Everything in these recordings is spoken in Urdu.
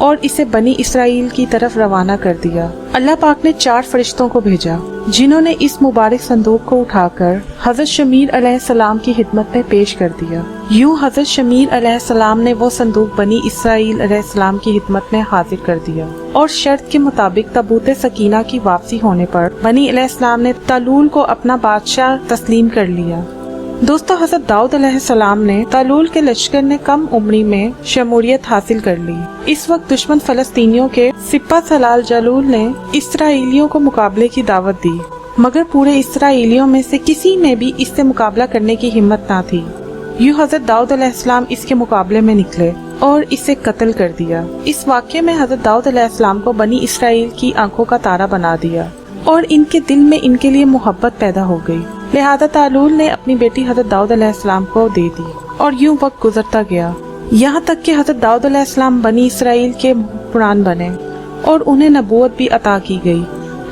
اور اسے بنی اسرائیل کی طرف روانہ کر دیا۔ اللہ پاک نے 4 فرشتوں کو بھیجا جنہوں نے اس مبارک صندوق کو اٹھا کر حضرت شمیر علیہ السلام کی خدمت میں پیش کر دیا۔ یوں حضرت شمیر علیہ السلام نے وہ صندوق بنی اسرائیل علیہ السلام کی خدمت میں حاضر کر دیا، اور شرط کے مطابق تابوت سکینہ کی واپسی ہونے پر بنی علیہ السلام نے طالول کو اپنا بادشاہ تسلیم کر لیا۔ دوستو، حضرت داؤد علیہ السلام نے طالول کے لشکر نے کم عمری میں شمولیت حاصل کر لی۔ اس وقت دشمن فلسطینیوں کے سپہ سالار جالول نے اسرائیلیوں کو مقابلے کی دعوت دی، مگر پورے اسرائیلیوں میں سے کسی میں بھی اس سے مقابلہ کرنے کی ہمت نہ تھی۔ یوں حضرت داؤد علیہ السلام اس کے مقابلے میں نکلے اور اسے قتل کر دیا۔ اس واقعے میں حضرت داؤد علیہ السلام کو بنی اسرائیل کی آنکھوں کا تارا بنا دیا اور ان کے دل میں ان کے لیے محبت پیدا ہو گئی، لہذا طالول نے اپنی بیٹی حضرت داؤد علیہ السلام کو دے دی، اور یوں وقت گزرتا گیا یہاں تک کہ حضرت داؤد علیہ السلام بنی اسرائیل کے حکمران بنے اور انہیں نبوت بھی عطا کی گئی۔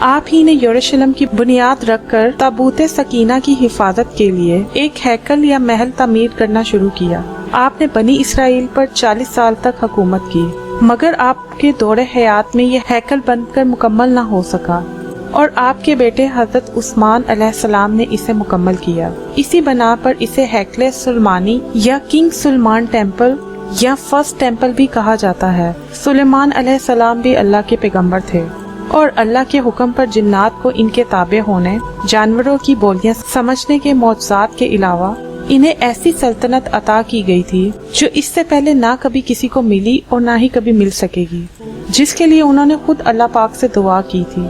آپ ہی نے یروشلم کی بنیاد رکھ کر تابوت سکینہ کی حفاظت کے لیے ایک ہیکل یا محل تعمیر کرنا شروع کیا۔ آپ نے بنی اسرائیل پر 40 سال تک حکومت کی، مگر آپ کے دور حیات میں یہ ہیکل بن کر مکمل نہ ہو سکا، اور آپ کے بیٹے حضرت عثمان علیہ السلام نے اسے مکمل کیا۔ اسی بنا پر اسے ہیکل سلیمانی یا کنگ سلیمان ٹیمپل یا فرسٹ ٹیمپل بھی کہا جاتا ہے۔ سلیمان علیہ السلام بھی اللہ کے پیغمبر تھے، اور اللہ کے حکم پر جنات کو ان کے تابع ہونے، جانوروں کی بولیاں سمجھنے کے معجزات کے علاوہ انہیں ایسی سلطنت عطا کی گئی تھی جو اس سے پہلے نہ کبھی کسی کو ملی اور نہ ہی کبھی مل سکے گی، جس کے لیے انہوں نے خود اللہ پاک سے دعا کی تھی۔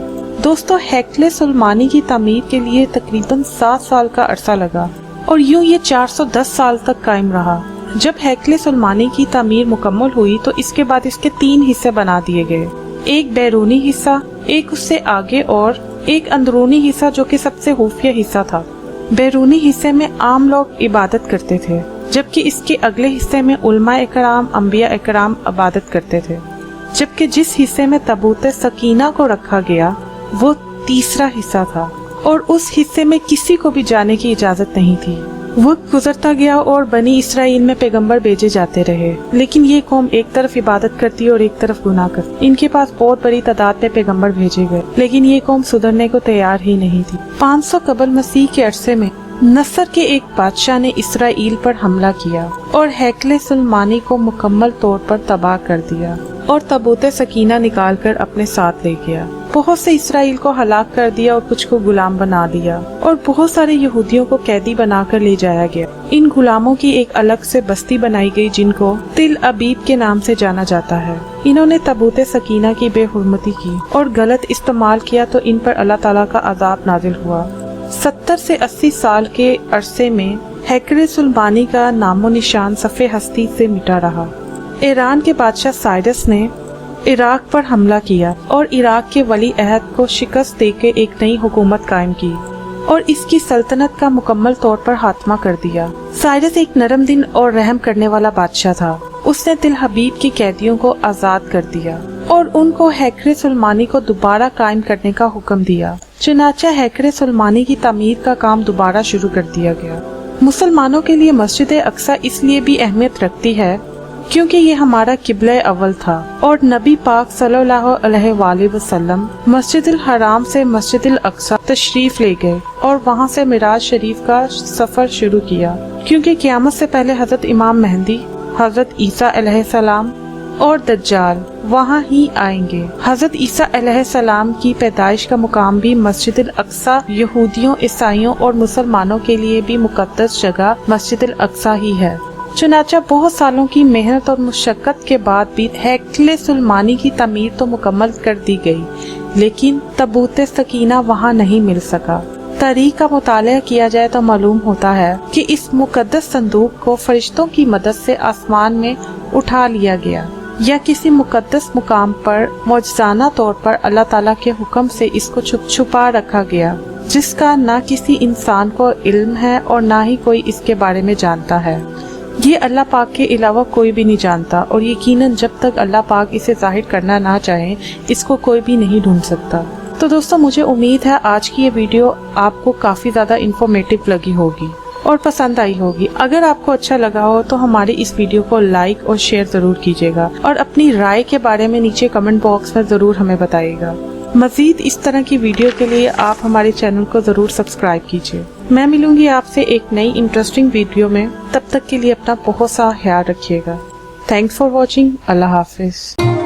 دوستو، ہیکل سلیمانی کی تعمیر کے لیے تقریباً 7 سال کا عرصہ لگا، اور یوں یہ 410 سال تک قائم رہا۔ جب ہیکل سلیمانی کی تعمیر مکمل ہوئی تو اس کے بعد اس کے 3 حصے بنا دیے گئے، ایک بیرونی حصہ، ایک اس سے آگے، اور ایک اندرونی حصہ جو کہ سب سے خفیہ حصہ تھا۔ بیرونی حصے میں عام لوگ عبادت کرتے تھے، جبکہ اس کے اگلے حصے میں علماء اکرام، انبیاء اکرام عبادت کرتے تھے، جبکہ جس حصے میں تابوت سکینہ کو رکھا گیا وہ تیسرا حصہ تھا، اور اس حصے میں کسی کو بھی جانے کی اجازت نہیں تھی۔ وقت گزرتا گیا اور بنی اسرائیل میں پیغمبر بھیجے جاتے رہے، لیکن یہ قوم ایک طرف عبادت کرتی اور ایک طرف گناہ کرتی۔ ان کے پاس بہت بڑی تعداد میں پیغمبر بھیجے گئے، لیکن یہ قوم سدھرنے کو تیار ہی نہیں تھی۔ 500 قبل مسیح کے عرصے میں نصر کے ایک بادشاہ نے اسرائیل پر حملہ کیا اور ہیکل سلیمانی کو مکمل طور پر تباہ کر دیا، اور تابوت سکینہ نکال کر اپنے ساتھ لے گیا۔ بہت سے اسرائیل کو ہلاک کر دیا اور کچھ کو غلام بنا دیا، اور بہت سارے یہودیوں کو قیدی بنا کر لے جایا گیا۔ ان غلاموں کی ایک الگ سے بستی بنائی گئی جن کو تل ابیب کے نام سے جانا جاتا ہے۔ انہوں نے تابوت سکینہ کی بے حرمتی کی اور غلط استعمال کیا تو ان پر اللہ تعالیٰ کا عذاب نازل ہوا۔ 70 سے 80 سال کے عرصے میں ہیکل سلیمانی کا نام و نشان صفحہ ہستی سے مٹا رہا۔ ایران کے بادشاہ سائرس نے عراق پر حملہ کیا اور عراق کے ولی عہد کو شکست دے کے ایک نئی حکومت قائم کی اور اس کی سلطنت کا مکمل طور پر خاتمہ کر دیا۔ سائرس ایک نرم دل اور رحم کرنے والا بادشاہ تھا۔ اس نے تل حبیب کے قیدیوں کو آزاد کر دیا اور ان کو ہیکل سلیمانی کو دوبارہ قائم کرنے کا حکم دیا۔ چنانچہ ہیکل سلیمانی کی تعمیر کا کام دوبارہ شروع کر دیا گیا۔ مسلمانوں کے لیے مسجد اقصی اس لیے بھی اہمیت رکھتی ہے کیونکہ یہ ہمارا قبلہ اول تھا، اور نبی پاک صلی اللہ علیہ وآلہ وسلم مسجد الحرام سے مسجد الاقصی تشریف لے گئے اور وہاں سے معراج شریف کا سفر شروع کیا، کیونکہ قیامت سے پہلے حضرت امام مہدی، حضرت عیسیٰ علیہ السلام اور دجال وہاں ہی آئیں گے۔ حضرت عیسیٰ علیہ السلام کی پیدائش کا مقام بھی مسجد الاقصی یہودیوں، عیسائیوں اور مسلمانوں کے لیے بھی مقدس جگہ مسجد الاقصی ہی ہے۔ چنانچہ بہت سالوں کی محنت اور مشقت کے بعد بھی ہیکل سلیمانی کی تعمیر تو مکمل کر دی گئی، لیکن تابوت سکینہ وہاں نہیں مل سکا۔ تاریخ کا مطالعہ کیا جائے تو معلوم ہوتا ہے کہ اس مقدس صندوق کو فرشتوں کی مدد سے آسمان میں اٹھا لیا گیا، یا کسی مقدس مقام پر معجزانہ طور پر اللہ تعالیٰ کے حکم سے اس کو چھپا رکھا گیا، جس کا نہ کسی انسان کو علم ہے اور نہ ہی کوئی اس کے بارے میں جانتا ہے۔ یہ اللہ پاک کے علاوہ کوئی بھی نہیں جانتا، اور یقیناً جب تک اللہ پاک اسے ظاہر کرنا نہ چاہے اس کو کوئی بھی نہیں ڈھونڈ سکتا۔ تو دوستو، مجھے امید ہے آج کی یہ ویڈیو آپ کو کافی زیادہ انفارمیٹیو لگی ہوگی، اور پسند آئی ہوگی۔ اگر آپ کو اچھا لگا ہو تو ہماری اس ویڈیو کو لائک اور شیئر ضرور کیجیے گا، اور اپنی رائے کے بارے میں نیچے کمنٹ باکس میں ضرور ہمیں بتائیے گا۔ مزید اس طرح کی ویڈیو کے لیے آپ ہمارے چینل کو ضرور سبسکرائب کیجیے۔ میں ملوں گی آپ سے ایک نئی انٹرسٹنگ ویڈیو میں، تب تک کے لیے اپنا بہت سا خیال رکھیے گا۔ Thanks for watching. اللہ حافظ۔